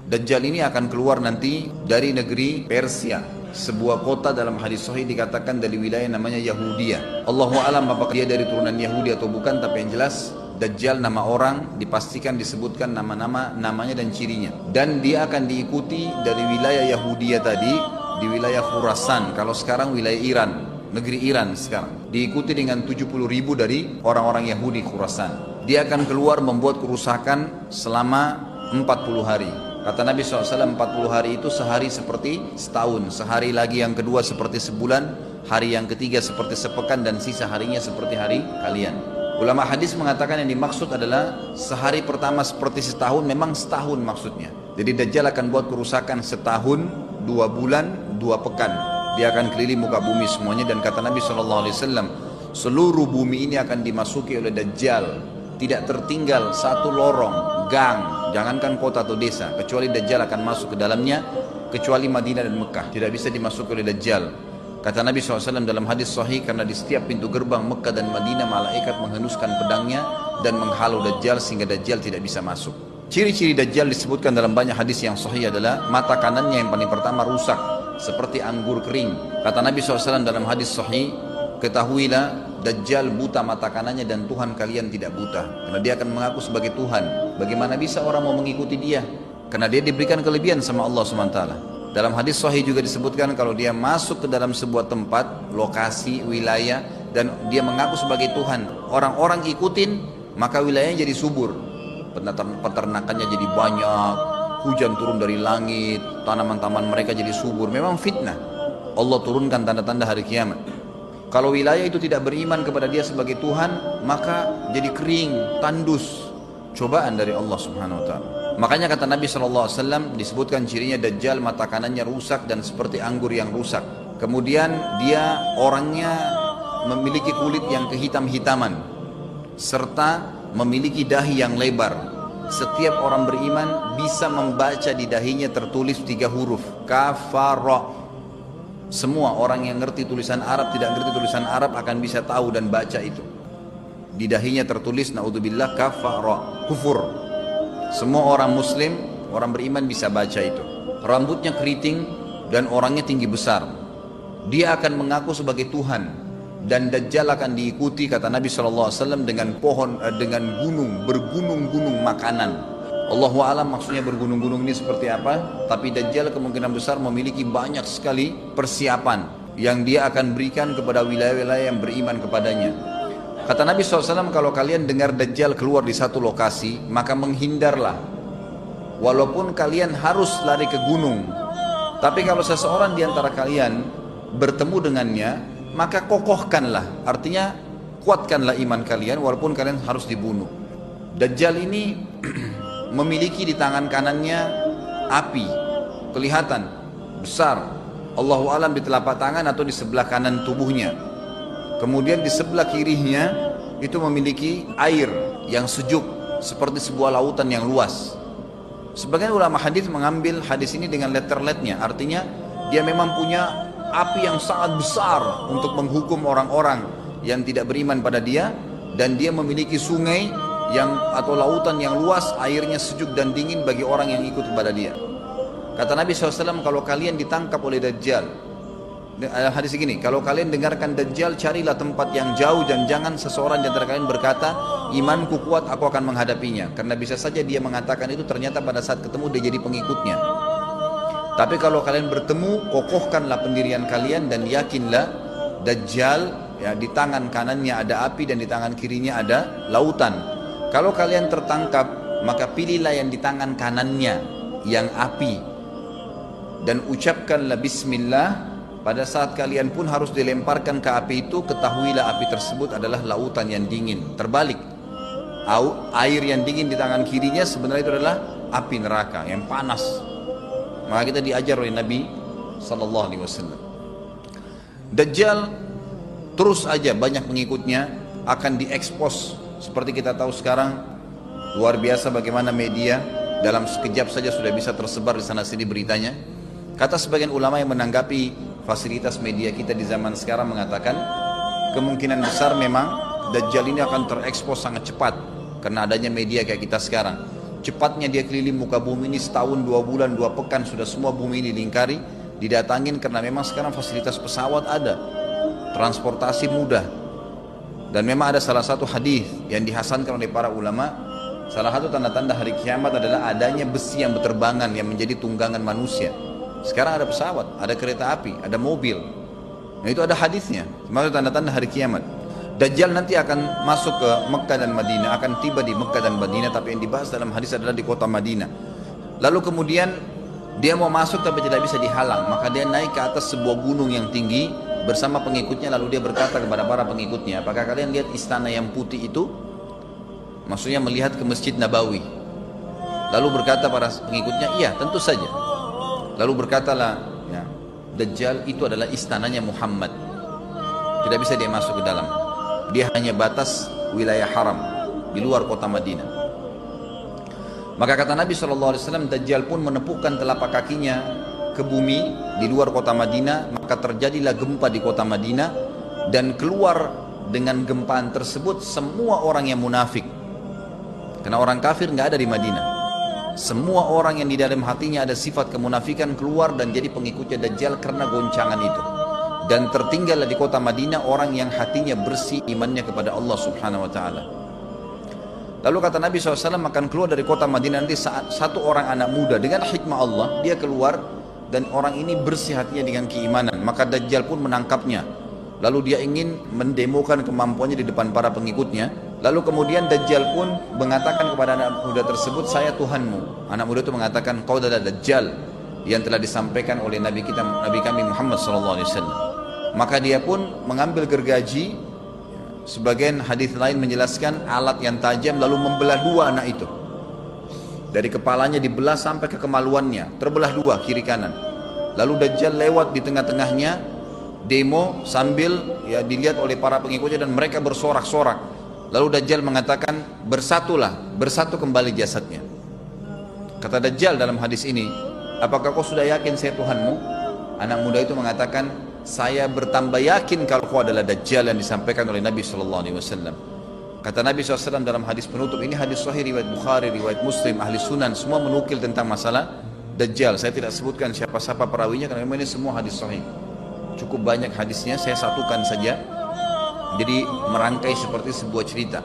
Dajjal ini akan keluar nanti dari negeri Persia, sebuah kota dalam hadis sahih dikatakan dari wilayah namanya Yahudiyah. Allahu alam apakah dia dari turunan Yahudi atau bukan, tapi yang jelas Dajjal nama orang dipastikan disebutkan namanya dan cirinya. Dan dia akan diikuti dari wilayah Yahudiyah tadi di wilayah Khurasan, kalau sekarang wilayah Iran, negeri Iran sekarang. Diikuti dengan 70.000 dari orang-orang Yahudi Khurasan. Dia akan keluar membuat kerusakan selama 40 hari. Kata Nabi SAW 40 hari itu sehari seperti setahun, sehari lagi yang kedua seperti sebulan, hari yang ketiga seperti sepekan, dan sisa harinya seperti hari kalian. Ulama hadis mengatakan yang dimaksud adalah sehari pertama seperti setahun, memang setahun maksudnya. Jadi Dajjal akan buat kerusakan setahun, 2 bulan, 2 pekan. Dia akan keliling muka bumi semuanya, dan kata Nabi SAW, seluruh bumi ini akan dimasuki oleh Dajjal. Tidak tertinggal satu lorong, gang, jangankan kota atau desa, kecuali Dajjal akan masuk ke dalamnya, kecuali Madinah dan Mekah. Tidak bisa dimasuki oleh Dajjal. Kata Nabi SAW dalam hadis sahih, karena di setiap pintu gerbang Mekah dan Madinah malaikat menghenuskan pedangnya dan menghalau Dajjal sehingga Dajjal tidak bisa masuk. Ciri-ciri Dajjal disebutkan dalam banyak hadis yang sahih adalah mata kanannya yang paling pertama rusak seperti anggur kering. Kata Nabi SAW dalam hadis sahih, ketahuilah Dajjal buta mata kanannya dan Tuhan kalian tidak buta, karena dia akan mengaku sebagai Tuhan. Bagaimana bisa orang mau mengikuti dia? Karena dia diberikan kelebihan sama Allah SWT. Dalam hadis sahih juga disebutkan kalau dia masuk ke dalam sebuah tempat, lokasi, wilayah, dan dia mengaku sebagai Tuhan, orang-orang ikutin, maka wilayahnya jadi subur, peternakannya jadi banyak, hujan turun dari langit, tanaman-tanaman mereka jadi subur. Memang fitnah, Allah turunkan tanda-tanda hari kiamat. Kalau wilayah itu tidak beriman kepada dia sebagai Tuhan, maka jadi kering, tandus, cobaan dari Allah Subhanahu wa taala. Makanya kata Nabi SAW disebutkan cirinya Dajjal mata kanannya rusak dan seperti anggur yang rusak. Kemudian dia orangnya memiliki kulit yang kehitam-hitaman serta memiliki dahi yang lebar. Setiap orang beriman bisa membaca di dahinya tertulis 3 huruf, kafara. Semua orang yang ngerti tulisan Arab, tidak ngerti tulisan Arab akan bisa tahu dan baca itu. Di dahinya tertulis naudzubillah kafara, kufur. Semua orang muslim, orang beriman bisa baca itu. Rambutnya keriting dan orangnya tinggi besar. Dia akan mengaku sebagai Tuhan, dan Dajjal akan diikuti kata Nabi SAW dengan pohon, dengan gunung, bergunung-gunung makanan. Allahu a'lam maksudnya bergunung-gunung ini seperti apa, tapi Dajjal kemungkinan besar memiliki banyak sekali persiapan yang dia akan berikan kepada wilayah-wilayah yang beriman kepadanya. Kata Nabi SAW, kalau kalian dengar Dajjal keluar di satu lokasi, maka menghindarlah. Walaupun kalian harus lari ke gunung, tapi kalau seseorang di antara kalian bertemu dengannya, maka kokohkanlah, artinya kuatkanlah iman kalian walaupun kalian harus dibunuh. Dajjal ini memiliki di tangan kanannya api, kelihatan besar, Allahu alam di telapak tangan atau di sebelah kanan tubuhnya. Kemudian di sebelah kirinya itu memiliki air yang sejuk seperti sebuah lautan yang luas. Sebagian ulama hadis mengambil hadis ini dengan letter-letternya, artinya dia memang punya api yang sangat besar untuk menghukum orang-orang yang tidak beriman pada dia, dan dia memiliki sungai atau lautan yang luas, airnya sejuk dan dingin bagi orang yang ikut kepada dia. Kata Nabi SAW, kalau kalian ditangkap oleh Dajjal, hadis begini, kalau kalian dengarkan Dajjal, carilah tempat yang jauh dan jangan seseorang di antara kalian berkata, imanku kuat, aku akan menghadapinya. Karena bisa saja dia mengatakan itu, ternyata pada saat ketemu dia jadi pengikutnya. Tapi kalau kalian bertemu, kokohkanlah pendirian kalian dan yakinlah Dajjal, ya, di tangan kanannya ada api dan di tangan kirinya ada lautan. Kalau kalian tertangkap, maka pilihlah yang di tangan kanannya, yang api, dan ucapkanlah bismillah. Pada saat kalian pun harus dilemparkan ke api itu, ketahuilah api tersebut adalah lautan yang dingin. Terbalik, air yang dingin di tangan kirinya sebenarnya itu adalah api neraka yang panas. Maka kita diajar oleh Nabi SAW. Dajjal terus aja banyak pengikutnya, akan diekspos. Seperti kita tahu sekarang, luar biasa bagaimana media dalam sekejap saja sudah bisa tersebar di sana sini beritanya. Kata sebagian ulama yang menanggapi fasilitas media kita di zaman sekarang mengatakan, kemungkinan besar memang Dajjal ini akan terekspos sangat cepat karena adanya media kayak kita sekarang. cepatnya dia keliling muka bumi ini setahun, 2 bulan, 2 pekan, sudah semua bumi ini dilingkari, didatangin karena memang sekarang fasilitas pesawat ada, transportasi mudah. Dan memang ada salah satu hadis yang dihasankan oleh para ulama, salah satu tanda-tanda hari kiamat adalah adanya besi yang berterbangan yang menjadi tunggangan manusia. Sekarang ada pesawat, ada kereta api, ada mobil. Nah itu ada hadisnya, maksud tanda-tanda hari kiamat. Dajjal nanti akan masuk ke Mekah dan Madinah, akan tiba di Mekah dan Madinah, tapi yang dibahas dalam hadis adalah di kota Madinah. Lalu kemudian dia mau masuk tapi tidak bisa dihalang, maka dia naik ke atas sebuah gunung yang tinggi bersama pengikutnya, lalu dia berkata kepada para pengikutnya, apakah kalian lihat istana yang putih itu? Maksudnya melihat ke Masjid Nabawi. Lalu berkata para pengikutnya, iya tentu saja. Lalu berkatalah, ya, Dajjal itu adalah istananya Muhammad, tidak bisa dia masuk ke dalam. Dia hanya batas wilayah haram di luar kota Madinah. Maka kata Nabi SAW, Dajjal pun menepukkan telapak kakinya ke bumi di luar kota Madinah, maka terjadilah gempa di kota Madinah, dan keluar dengan gempaan tersebut semua orang yang munafik, karena orang kafir nggak ada di Madinah. Semua orang yang di dalam hatinya ada sifat kemunafikan keluar dan jadi pengikutnya Dajjal karena goncangan itu. Dan tertinggallah di kota Madinah orang yang hatinya bersih imannya kepada Allah Subhanahu wa ta'ala. Lalu kata Nabi SAW akan keluar dari kota Madinah nanti saat satu orang anak muda dengan hikmah Allah, dia keluar dan orang ini bersih hatinya dengan keimanan, maka Dajjal pun menangkapnya. Lalu dia ingin mendemokan kemampuannya di depan para pengikutnya. Lalu kemudian Dajjal pun mengatakan kepada anak muda tersebut, saya Tuhanmu. Anak muda itu mengatakan, kau adalah Dajjal yang telah disampaikan oleh Nabi kami Muhammad SAW. Maka dia pun mengambil gergaji, sebagian hadis lain menjelaskan alat yang tajam, lalu membelah dua anak itu. Dari kepalanya dibelah sampai ke kemaluannya, terbelah dua kiri kanan. Lalu Dajjal lewat di tengah-tengahnya, demo sambil ya dilihat oleh para pengikutnya dan mereka bersorak-sorak. Lalu Dajjal mengatakan, bersatulah, bersatu kembali jasadnya. Kata Dajjal dalam hadis ini, apakah kau sudah yakin saya Tuhanmu? Anak muda itu mengatakan, saya bertambah yakin kalau kau adalah Dajjal yang disampaikan oleh Nabi SAW. Kata Nabi SAW dalam hadis penutup, ini hadis sahih riwayat Bukhari, riwayat Muslim, ahli sunan, semua menukil tentang masalah Dajjal. Saya tidak sebutkan siapa-siapa perawinya karena memang ini semua hadis sahih. Cukup banyak hadisnya, saya satukan saja. Jadi merangkai seperti sebuah cerita.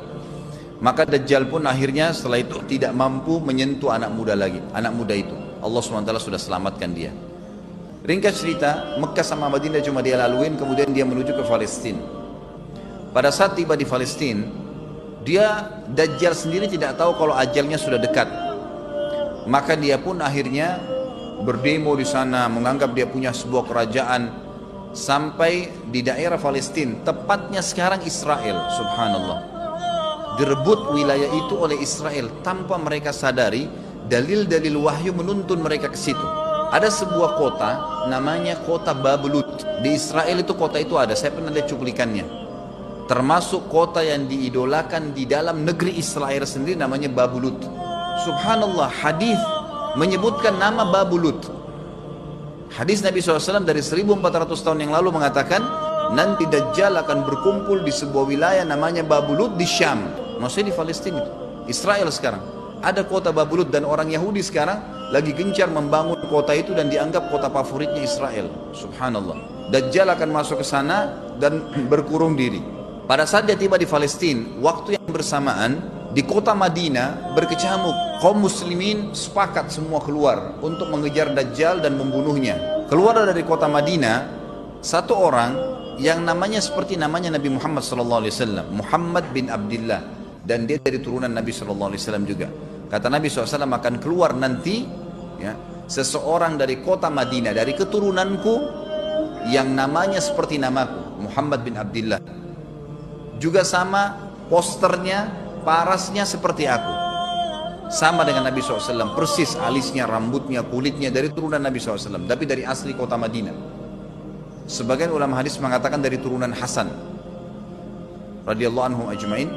Maka Dajjal pun akhirnya setelah itu tidak mampu menyentuh anak muda lagi. Anak muda itu, Allah SWT sudah selamatkan dia. Ringkas cerita, Mekah sama Madinah cuma dia laluin, kemudian dia menuju ke Palestina. Pada saat tiba di Palestina, Dajjal sendiri tidak tahu kalau ajalnya sudah dekat. Maka dia pun akhirnya berdemo di sana, menganggap dia punya sebuah kerajaan, sampai di daerah Palestina, tepatnya sekarang Israel, subhanallah. Direbut wilayah itu oleh Israel tanpa mereka sadari, dalil-dalil wahyu menuntun mereka ke situ. Ada sebuah kota namanya kota Babulut. Di Israel itu kota itu ada, saya pernah lihat cuplikannya. Termasuk kota yang diidolakan di dalam negeri Israel sendiri namanya Babulut. Subhanallah, hadis menyebutkan nama Babulut. Hadis Nabi SAW dari 1400 tahun yang lalu mengatakan, nanti Dajjal akan berkumpul di sebuah wilayah namanya Babulut di Syam. Maksudnya di Palestina itu, Israel sekarang. Ada kota Babulut dan orang Yahudi sekarang lagi gencar membangun kota itu dan dianggap kota favoritnya Israel. Subhanallah. Dajjal akan masuk ke sana dan berkurung diri. Pada saat dia tiba di Palestina, waktu yang bersamaan di kota Madinah berkecamuk. Kaum muslimin sepakat semua keluar untuk mengejar Dajjal dan membunuhnya. Keluar dari kota Madinah satu orang yang namanya seperti namanya Nabi Muhammad SAW, Muhammad bin Abdullah, dan dia dari turunan Nabi SAW juga. Kata Nabi SAW akan keluar nanti ya, seseorang dari kota Madinah, dari keturunanku yang namanya seperti namaku, Muhammad bin Abdullah. Juga sama posternya, parasnya seperti aku. Sama dengan Nabi SAW, persis alisnya, rambutnya, kulitnya dari turunan Nabi SAW, tapi dari asli kota Madinah. Sebagian ulama hadis mengatakan dari turunan Hasan radhiyallahu anhum ajmain.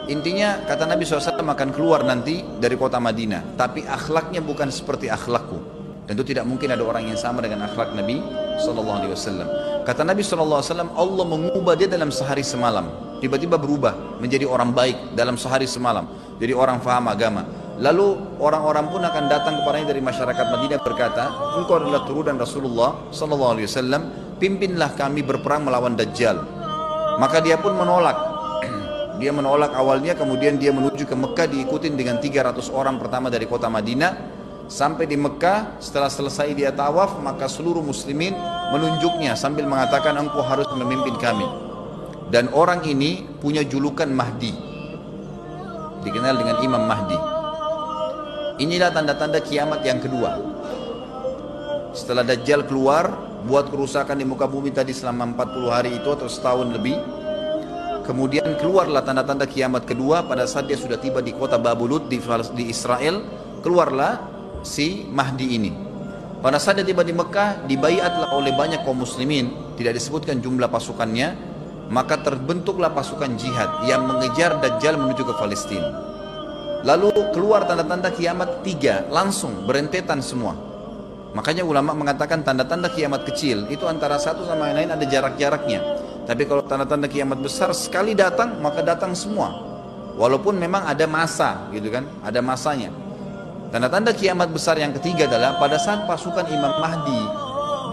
Intinya kata Nabi SAW akan keluar nanti dari kota Madinah, tapi akhlaknya bukan seperti akhlakku. Tentu tidak mungkin ada orang yang sama dengan akhlak Nabi SAW. Kata Nabi SAW, Allah mengubah dia dalam sehari semalam. Tiba-tiba berubah menjadi orang baik dalam sehari semalam, jadi orang faham agama. Lalu orang-orang pun akan datang kepadanya dari masyarakat Madinah berkata, engkau adalah turunan Rasulullah sallallahu alaihi wasallam, pimpinlah kami berperang melawan Dajjal. Maka dia pun menolak. Dia menolak awalnya, kemudian dia menuju ke Mekah diikutin dengan 300 orang pertama dari kota Madinah. Sampai di Mekah, setelah selesai dia tawaf, maka seluruh muslimin menunjuknya sambil mengatakan engkau harus memimpin kami. Dan orang ini punya julukan Mahdi, dikenal dengan Imam Mahdi. Inilah tanda-tanda kiamat yang kedua. Setelah Dajjal keluar, buat kerusakan di muka bumi tadi selama 40 hari itu atau setahun lebih. Kemudian keluarlah tanda-tanda kiamat kedua pada saat dia sudah tiba di kota Babulut di Israel. Keluarlah si Mahdi ini. Pada saat dia tiba di Mekah, dibaiatlah oleh banyak kaum muslimin, tidak disebutkan jumlah pasukannya, maka terbentuklah pasukan jihad yang mengejar Dajjal menuju ke Palestina. Lalu keluar tanda-tanda kiamat 3, langsung berentetan semua. Makanya ulama mengatakan tanda-tanda kiamat kecil itu antara satu sama yang lain ada jarak-jaraknya. Tapi kalau tanda-tanda kiamat besar sekali datang, maka datang semua. Walaupun memang ada masa, gitu kan, ada masanya. Tanda-tanda kiamat besar yang ketiga adalah pada saat pasukan Imam Mahdi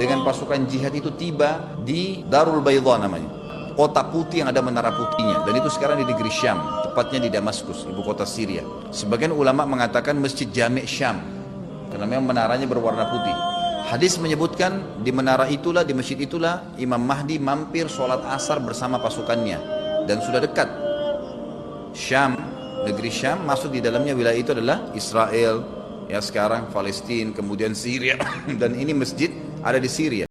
dengan pasukan jihad itu tiba di Darul Baydha namanya, kota putih yang ada menara putihnya, dan itu sekarang di negeri Syam, tepatnya di Damaskus, ibu kota Syria. Sebagian ulama mengatakan Masjid Jami' Syam, karena memang menaranya berwarna putih. Hadis menyebutkan di menara itulah, di masjid itulah Imam Mahdi mampir sholat asar bersama pasukannya, dan sudah dekat. Syam, negeri Syam, masuk di dalamnya wilayah itu adalah Israel, ya sekarang Palestina, kemudian Syria, dan ini masjid ada di Syria.